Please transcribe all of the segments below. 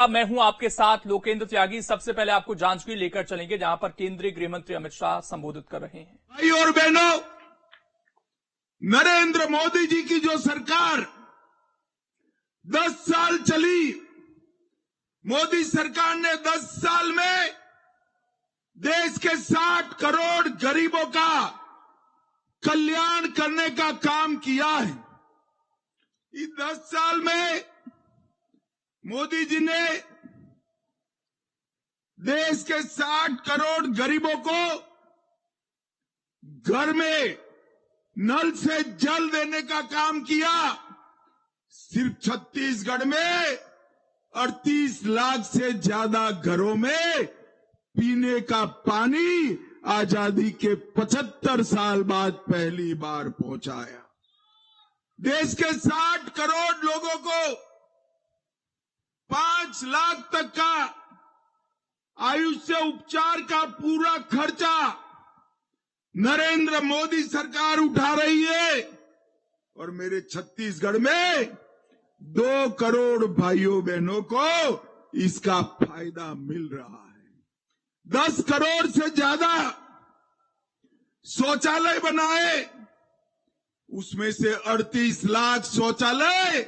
अब मैं हूं आपके साथ लोकेंद्र त्यागी। सबसे पहले आपको जांजगीर लेकर चलेंगे, जहां पर केंद्रीय गृह मंत्री अमित शाह संबोधित कर रहे हैं। भाई और बहनों, नरेंद्र मोदी जी की जो सरकार 10 साल चली, मोदी सरकार ने 10 साल में देश के 60 करोड़ गरीबों का कल्याण करने का काम किया है। इस 10 साल में मोदी जी ने देश के 60 करोड़ गरीबों को घर में नल से जल देने का काम किया। सिर्फ छत्तीसगढ़ में 38 लाख से ज्यादा घरों में पीने का पानी आजादी के 75 साल बाद पहली बार पहुंचाया। देश के 60 करोड़ लोगों को 5 लाख तक का आयुष्य उपचार का पूरा खर्चा नरेंद्र मोदी सरकार उठा रही है। और मेरे छत्तीसगढ़ में 2 करोड़ भाइयों बहनों को इसका फायदा मिल रहा है। 10 करोड़ से ज्यादा शौचालय बनाए, उसमें से 38 लाख शौचालय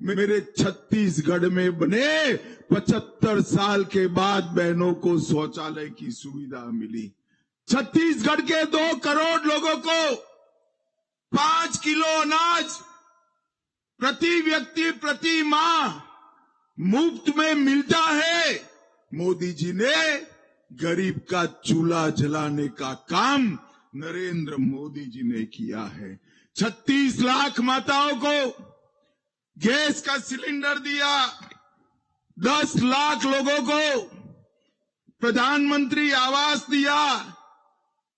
मेरे छत्तीसगढ़ में बने। 75 साल के बाद बहनों को शौचालय की सुविधा मिली। छत्तीसगढ़ के 2 करोड़ लोगों को 5 किलो अनाज प्रति व्यक्ति प्रति माह मुफ्त में मिलता है। मोदी जी ने गरीब का चूल्हा जलाने का काम नरेंद्र मोदी जी ने किया है। 36 लाख माताओं को गैस का सिलेंडर दिया। 10 लाख लोगों को प्रधानमंत्री आवास दिया।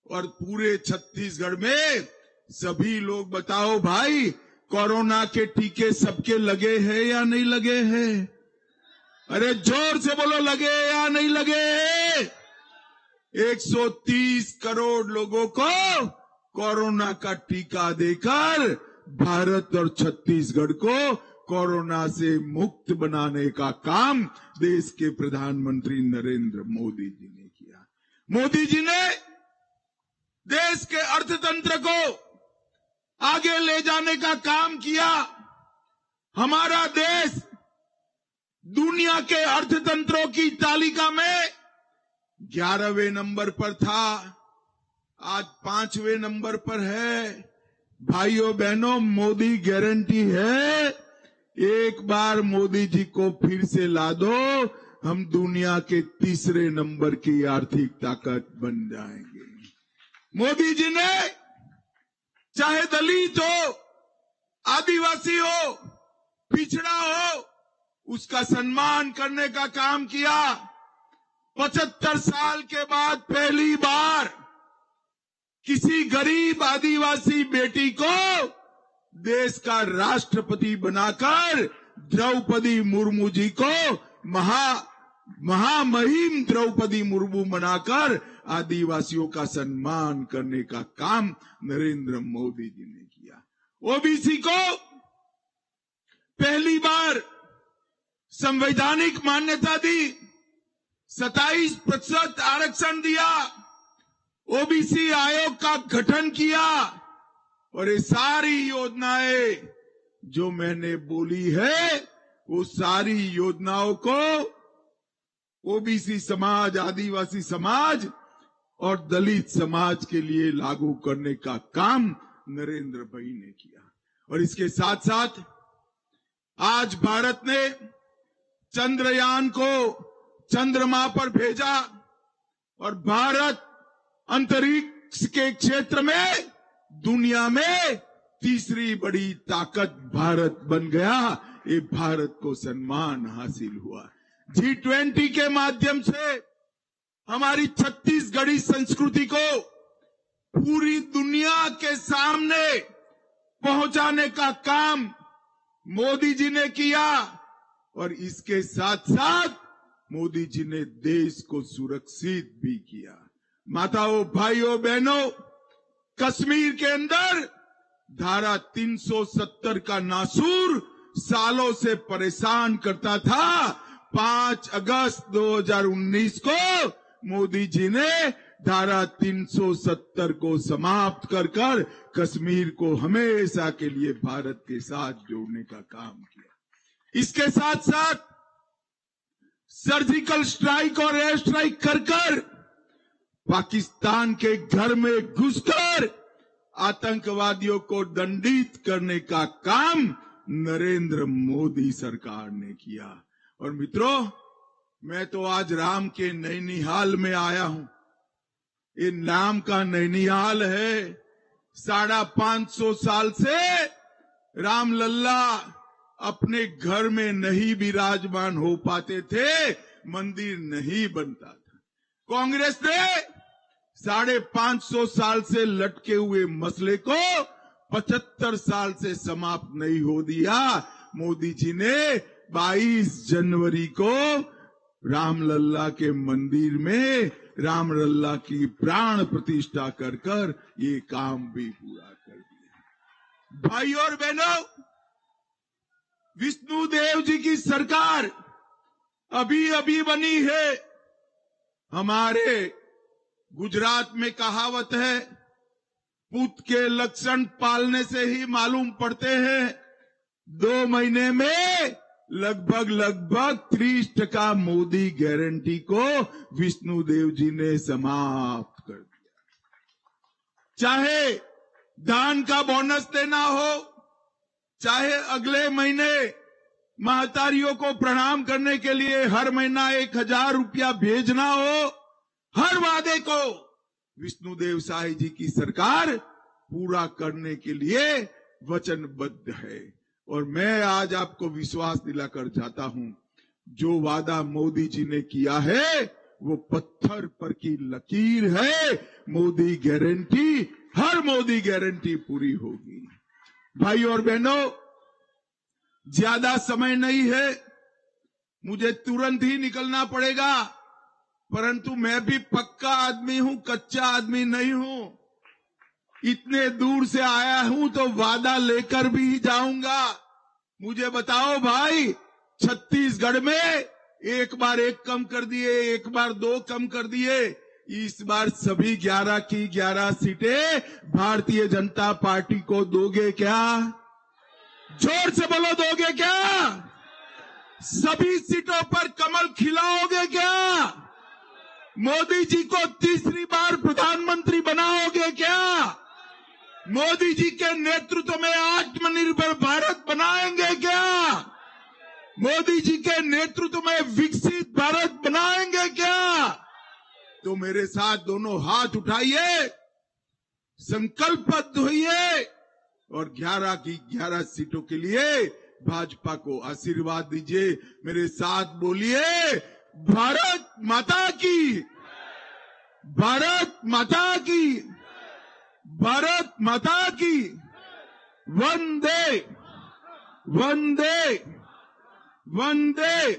और पूरे छत्तीसगढ़ में सभी लोग बताओ भाई, कोरोना के टीके सबके लगे हैं या नहीं लगे हैं? अरे जोर से बोलो, लगे या नहीं लगे हैं? 130 करोड़ लोगों को कोरोना का टीका देकर भारत और छत्तीसगढ़ को कोरोना से मुक्त बनाने का काम देश के प्रधानमंत्री नरेंद्र मोदी जी ने किया। मोदी जी ने देश के अर्थतंत्र को आगे ले जाने का काम किया। हमारा देश दुनिया के अर्थतंत्रों की तालिका में 11वें नंबर पर था, आज 5वें नंबर पर है। भाइयों बहनों, मोदी गारंटी है, एक बार मोदी जी को फिर से ला दो, हम दुनिया के 3रे नंबर की आर्थिक ताकत बन जाएंगे। मोदी जी ने चाहे दलित हो, आदिवासी हो, पिछड़ा हो, उसका सम्मान करने का काम किया। 75 साल के बाद पहली बार किसी गरीब आदिवासी बेटी को देश का राष्ट्रपति बनाकर द्रौपदी मुर्मू जी को महामहिम द्रौपदी मुर्मू बनाकर आदिवासियों का सम्मान करने का काम नरेंद्र मोदी जी ने किया। ओबीसी को पहली बार संवैधानिक मान्यता दी, 27% आरक्षण दिया, ओबीसी आयोग का गठन किया। और ये सारी योजनाएं जो मैंने बोली है, वो सारी योजनाओं को ओबीसी समाज, आदिवासी समाज और दलित समाज के लिए लागू करने का काम नरेंद्र भाई ने किया। और इसके साथ साथ आज भारत ने चंद्रयान को चंद्रमा पर भेजा और भारत अंतरिक्ष के क्षेत्र में दुनिया में 3री बड़ी ताकत भारत बन गया। ये भारत को सम्मान हासिल हुआ। G20 के माध्यम से हमारी छत्तीसगढ़ी संस्कृति को पूरी दुनिया के सामने पहुंचाने का काम मोदी जी ने किया। और इसके साथ साथ मोदी जी ने देश को सुरक्षित भी किया। माताओं, भाइयों, बहनों, कश्मीर के अंदर धारा 370 का नासूर सालों से परेशान करता था। 5 अगस्त 2019 को मोदी जी ने धारा 370 को समाप्त कर कश्मीर को हमेशा के लिए भारत के साथ जोड़ने का काम किया। इसके साथ साथ सर्जिकल स्ट्राइक और एयर स्ट्राइक कर पाकिस्तान के घर में घुसकर आतंकवादियों को दंडित करने का काम नरेंद्र मोदी सरकार ने किया। और मित्रों, मैं तो आज राम के नैनीहाल में आया हूं। ये नाम का नैनीहाल है। 550 साल से राम लल्ला अपने घर में नहीं विराजमान हो पाते थे, मंदिर नहीं बनता था। कांग्रेस ने 550 साल से लटके हुए मसले को 75 साल से समाप्त नहीं हो दिया। मोदी जी ने 22 जनवरी को रामलल्ला के मंदिर में राम लल्ला की प्राण प्रतिष्ठा कर ये काम भी पूरा कर दिया। भाई और बहनों, विष्णु देव जी की सरकार अभी अभी बनी है। हमारे गुजरात में कहावत है, पुत के लक्षण पालने से ही मालूम पड़ते हैं। 2 महीने में लगभग 30% मोदी गारंटी को विष्णु देव जी ने समाप्त कर दिया। चाहे धान का बोनस देना हो, चाहे अगले महीने महतारियों को प्रणाम करने के लिए हर महीना 1000 रुपया भेजना हो, हर वादे को विष्णुदेव साई जी की सरकार पूरा करने के लिए वचनबद्ध है। और मैं आज आपको विश्वास दिलाकर जाता हूं, जो वादा मोदी जी ने किया है वो पत्थर पर की लकीर है। मोदी गारंटी, हर मोदी गारंटी पूरी होगी। भाई और बहनों, ज्यादा समय नहीं है, मुझे तुरंत ही निकलना पड़ेगा, परंतु मैं भी पक्का आदमी हूं, कच्चा आदमी नहीं हूं। इतने दूर से आया हूं तो वादा लेकर भी जाऊंगा। मुझे बताओ भाई, छत्तीसगढ़ में एक बार 1 कम कर दिए, एक बार 2 कम कर दिए, इस बार सभी 11 की 11 सीटें भारतीय जनता पार्टी को दोगे क्या? जोर से बोलो, दोगे क्या? सभी सीटों पर कमल खिलाओगे क्या? मोदी जी को तीसरी बार प्रधानमंत्री बनाओगे क्या? मोदी जी के नेतृत्व में आत्मनिर्भर भारत बनाएंगे क्या? मोदी जी के नेतृत्व में विकसित भारत बनाएंगे क्या? तो मेरे साथ दोनों हाथ उठाइए, संकल्पबद्ध होइए और 11 की 11 सीटों के लिए भाजपा को आशीर्वाद दीजिए। मेरे साथ बोलिए, भारत माता की, भारत माता की, भारत माता की, वंदे वंदे वंदे